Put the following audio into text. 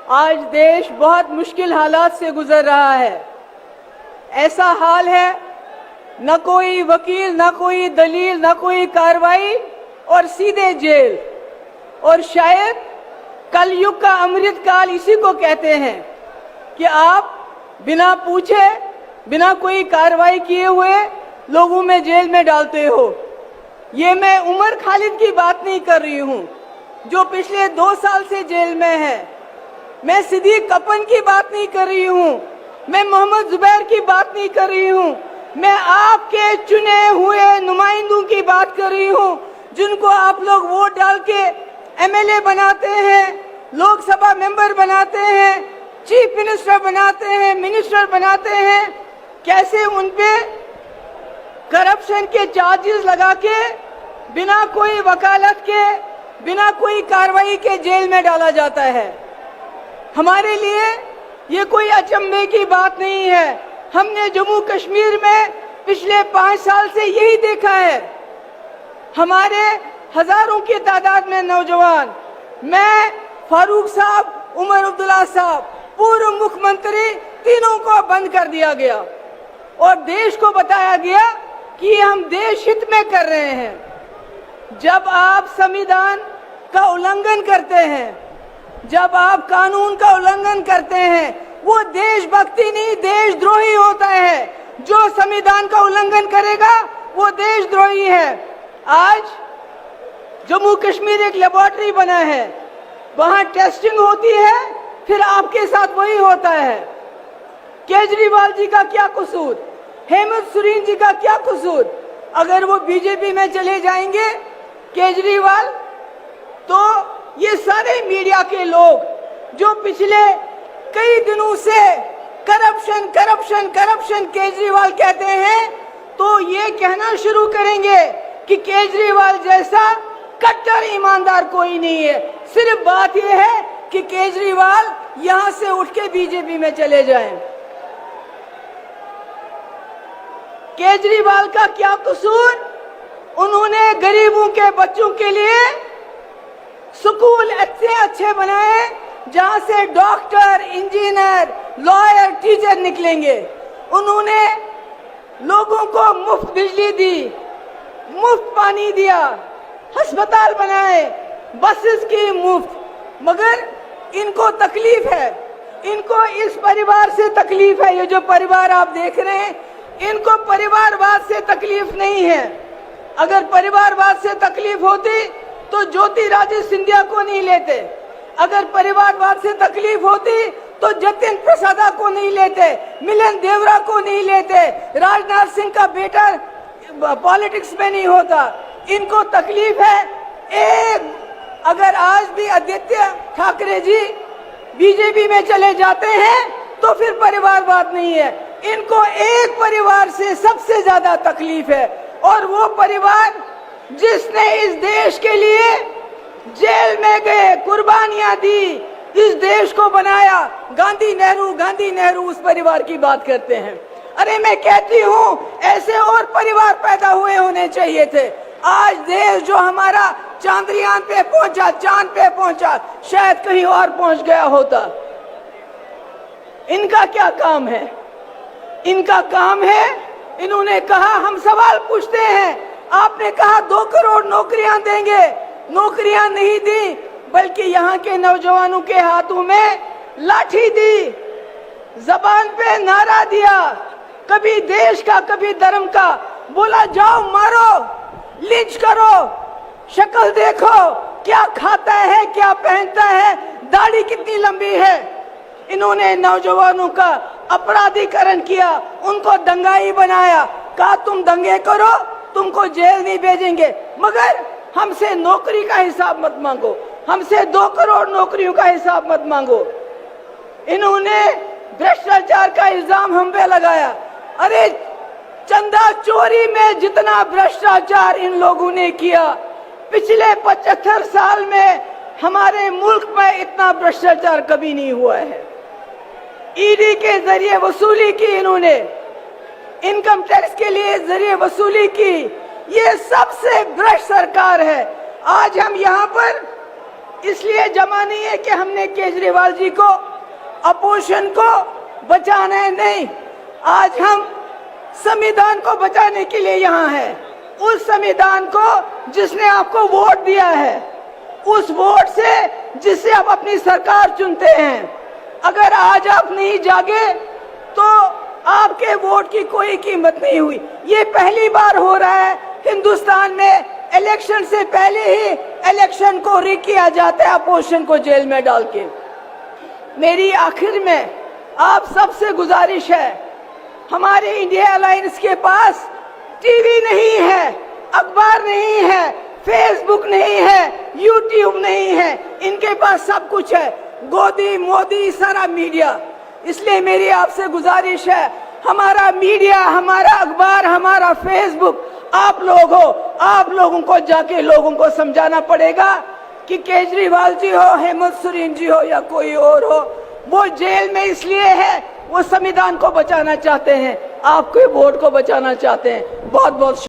आज देश बहुत मुश्किल हालात से गुजर रहा है। ऐसा हाल है, न कोई वकील, न कोई दलील, न कोई कार्रवाई और सीधे जेल। और शायद कलयुग का अमृत काल इसी को कहते हैं कि आप बिना पूछे, बिना कोई कार्रवाई किए हुए लोगों में जेल में डालते हो। ये मैं उमर खालिद की बात नहीं कर रही हूँ जो पिछले 2 साल से जेल में है। मैं सिद्दीक कपन की बात नहीं कर रही हूँ। मैं मोहम्मद जुबैर की बात नहीं कर रही हूँ। मैं आपके चुने हुए नुमाइंदों की बात कर रही हूँ जिनको आप लोग वोट डाल के एमएलए बनाते हैं, लोकसभा मेंबर बनाते हैं, चीफ मिनिस्टर बनाते हैं, मिनिस्टर बनाते हैं। कैसे उन पे करप्शन के चार्जेस लगा के बिना कोई वकालत के, बिना कोई कार्रवाई के जेल में डाला जाता है। हमारे लिए ये कोई अचंभे की बात नहीं है। हमने जम्मू कश्मीर में पिछले 5 साल से यही देखा है। हमारे हजारों की तादाद में नौजवान, मैं, फारूक साहब, उमर अब्दुल्ला साहब, पूर्व मुख्यमंत्री, तीनों को बंद कर दिया गया और देश को बताया गया कि हम देश हित में कर रहे हैं। जब आप संविधान का उल्लंघन करते हैं, जब आप कानून का उल्लंघन करते हैं, वो देशभक्ति नहीं, देशद्रोही होता है। जो संविधान का उल्लंघन करेगा वो देशद्रोही है। आज जम्मू कश्मीर एक लेबोरेटरी बना है, वहां टेस्टिंग होती है, फिर आपके साथ वही होता है। केजरीवाल जी का क्या कसूर, हेमंत सोरेन जी का क्या कसूर? अगर वो बीजेपी में चले जाएंगे केजरीवाल, तो ये सारे मीडिया के लोग जो पिछले कई दिनों से करप्शन करप्शन करप्शन केजरीवाल कहते हैं, तो ये कहना शुरू करेंगे कि केजरीवाल जैसा कट्टर ईमानदार कोई नहीं है। सिर्फ बात यह है कि केजरीवाल यहां से उठ के बीजेपी में चले जाएं। केजरीवाल का क्या कसूर? उन्होंने गरीबों के बच्चों के लिए स्कूल अच्छे अच्छे बनाए जहां से डॉक्टर, इंजीनियर, लॉयर, टीचर निकलेंगे। उन्होंने लोगों को मुफ्त बिजली दी, मुफ्त पानी दिया, अस्पताल बनाए, बसेस की मुफ्त। मगर इनको तकलीफ है, इनको इस परिवार से तकलीफ है। ये जो परिवार आप देख रहे हैं, इनको परिवारवाद से तकलीफ नहीं है। अगर परिवारवाद से तकलीफ होती तो ज्योतिरादित्य सिंधिया को नहीं लेते। अगर परिवारवाद से तकलीफ होती तो जतिन प्रसादा को नहीं लेते, मिलन देवरा को नहीं लेते, राजनाथ सिंह का बेटा पॉलिटिक्स में नहीं होता। इनको तकलीफ है अगर आज भी आदित्य ठाकरे जी बीजेपी में चले जाते हैं तो फिर परिवारवाद नहीं है। इनको एक परिवार से सबसे ज्यादा तकलीफ है, और वो परिवार जिसने इस देश के लिए जेल में गए, कुर्बानियां दी, इस देश को बनाया। गांधी नेहरू उस परिवार की बात करते हैं। अरे मैं कहती हूँ ऐसे और परिवार पैदा हुए होने चाहिए थे। आज देश जो हमारा चांद्रयान पे पहुंचा, चांद पे पहुंचा, शायद कहीं और पहुंच गया होता। इनका क्या काम है? इनका काम है, इन्होंने कहा, हम सवाल पूछते हैं, आपने कहा 2 करोड़ नौकरियां देंगे, नौकरियां नहीं दी, बल्कि यहाँ के नौजवानों के हाथों में लाठी दी, जबान पे नारा दिया, कभी देश का कभी धर्म का, बोला जाओ मारो, लिंच करो, शक्ल देखो, क्या खाता है, क्या पहनता है, दाढ़ी कितनी लंबी है। इन्होंने नौजवानों का अपराधीकरण किया, उनको दंगाई बनाया, कहा तुम दंगे करो, तुमको जेल नहीं भेजेंगे, मगर हमसे नौकरी का हिसाब मत मांगो, हमसे 2 करोड़ नौकरियों का हिसाब मत मांगो। इन्होंने भ्रष्टाचार का इल्जाम हम पे लगाया। अरे चंदा चोरी में जितना भ्रष्टाचार इन लोगों ने किया, पिछले 75 साल में हमारे मुल्क में इतना भ्रष्टाचार कभी नहीं हुआ है। ईडी के जरिए वसूली की, इन्होंने इनकम टैक्स के लिए जरिए वसूली की। ये सबसे भ्रष्ट सरकार है। आज हम यहाँ पर इसलिए जमा नहीं है कि हमने केजरीवाल जी को, अपोजिशन को बचाना है, नहीं। आज हम संविधान को बचाने के लिए यहाँ हैं। उस संविधान को जिसने आपको वोट दिया है, उस वोट से जिससे आप अपनी सरकार चुनते हैं, अगर आज आप नहीं जागे तो आपके वोट की कोई कीमत नहीं हुई। ये पहली बार हो रहा है हिंदुस्तान में, इलेक्शन से पहले ही इलेक्शन को रिग किया जाता है अपोजिशन को जेल में डाल के। मेरी आखिर में आप सबसे गुजारिश है, हमारे इंडिया अलायंस के पास टीवी नहीं है, अखबार नहीं है, फेसबुक नहीं है, यूट्यूब नहीं है, इनके पास सब कुछ है, गोदी मोदी सारा मीडिया। इसलिए मेरी आपसे गुजारिश है, हमारा मीडिया, हमारा अखबार, हमारा फेसबुक आप लोग हो, आप लोगों को जाके लोगों को समझाना पड़ेगा कि केजरीवाल जी हो, हेमंत सोरेन जी हो या कोई और हो, वो जेल में इसलिए है, वो संविधान को बचाना चाहते हैं, आपके वोट को बचाना चाहते हैं। बहुत बहुत